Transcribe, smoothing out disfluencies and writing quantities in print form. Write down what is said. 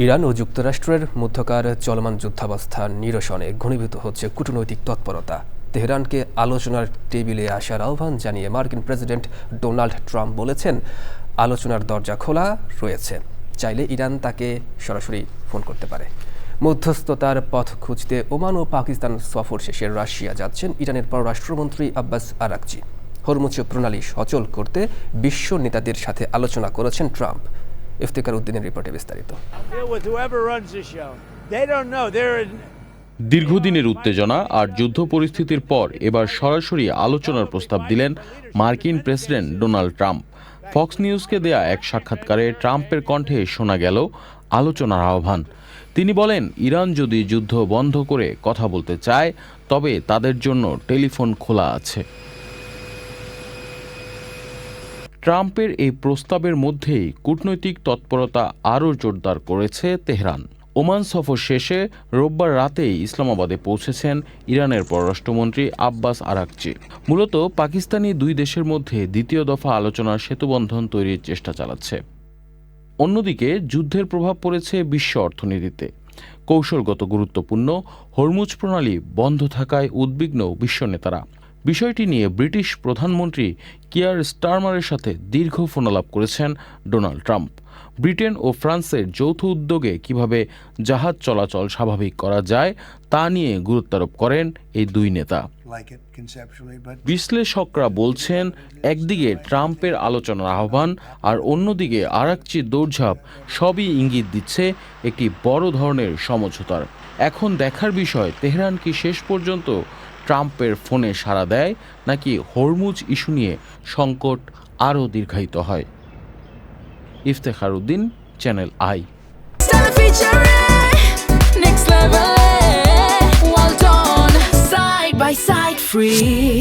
Iran ও যুক্তরাষ্ট্রের মধ্যকার চলমান যুদ্ধাবস্থা নিরসনে ঘনীভূত হচ্ছে কূটনৈতিক তৎপরতা। তেহরানকে আলোচনার টেবিলে আসার আহ্বান জানিয়ে মার্কিন প্রেসিডেন্ট ডোনাল্ড ট্রাম্প বলেছেন, আলোচনার দরজা খোলা রয়েছে, চাইলে ইরান তাকে সরাসরি ফোন করতে পারে। মধ্যস্থতার পথ খুঁজতে ওমান ও পাকিস্তান সফর শেষে রাশিয়া যাচ্ছেন ইরানের পররাষ্ট্রমন্ত্রী আব্বাস আরাকচি। হরমুজ প্রণালী সচল করতে বিশ্ব নেতাদের সাথে আলোচনা করেছেন ট্রাম্প। ইফতেখার উদ্দিনের রিপোর্টে বিস্তারিত। দীর্ঘদিনের উত্তেজনা আর যুদ্ধ পরিস্থিতির পর এবার সরাসরি আলোচনার প্রস্তাব দিলেন মার্কিন প্রেসিডেন্ট ডোনাল্ড ট্রাম্প। ফক্স নিউজকে দেয়া এক সাক্ষাৎকারে ট্রাম্পের কণ্ঠে শোনা গেল আলোচনার আহ্বান। তিনি বলেন, ইরান যদি যুদ্ধ বন্ধ করে কথা বলতে চায় তবে তাদের জন্য টেলিফোন খোলা আছে। ট্রাম্পের এই প্রস্তাবের মধ্যেই কূটনৈতিক তৎপরতা আরও জোরদার করেছে তেহরান। ওমান সফর শেষে রোববার রাতেই ইসলামাবাদে পৌঁছেছেন ইরানের পররাষ্ট্রমন্ত্রী আব্বাস আরাকচি। মূলত পাকিস্তানি দুই দেশের মধ্যে দ্বিতীয় দফা আলোচনার সেতুবন্ধন তৈরির চেষ্টা চালাচ্ছে। অন্যদিকে যুদ্ধের প্রভাব পড়েছে বিশ্ব অর্থনীতিতে। কৌশলগত গুরুত্বপূর্ণ হরমুজ প্রণালী বন্ধ থাকায় উদ্বিগ্ন বিশ্ব নেতারা। বিষয়টি নিয়ে ব্রিটিশ প্রধানমন্ত্রী কিয়ার স্টারমারের সাথে দীর্ঘ ফোনালাপ করেছেন ডোনাল্ড ট্রাম্প। ব্রিটেন ও ফ্রান্সের যৌথ উদ্যোগে কিভাবে জাহাজ চলাচল স্বাভাবিক করা যায় তা নিয়ে গুরুত্বারোপ করেন এই দুই নেতা। বিশ্লেষকরা বলছেন, একদিকে ট্রাম্পের আলোচনার আহ্বান আর অন্যদিকে আরাকচির দৌড়ঝাঁপ সবই ইঙ্গিত দিচ্ছে একটি বড় ধরনের সমঝোতার। এখন দেখার বিষয়, তেহরান কি শেষ পর্যন্ত ট্রাম্পের ফোনে সাড়া দেয় নাকি হরমুজ ইস্যু নিয়ে সংকট আরও দীর্ঘায়িত হয়। Iftekhar Uddin, channel I. Side by side, free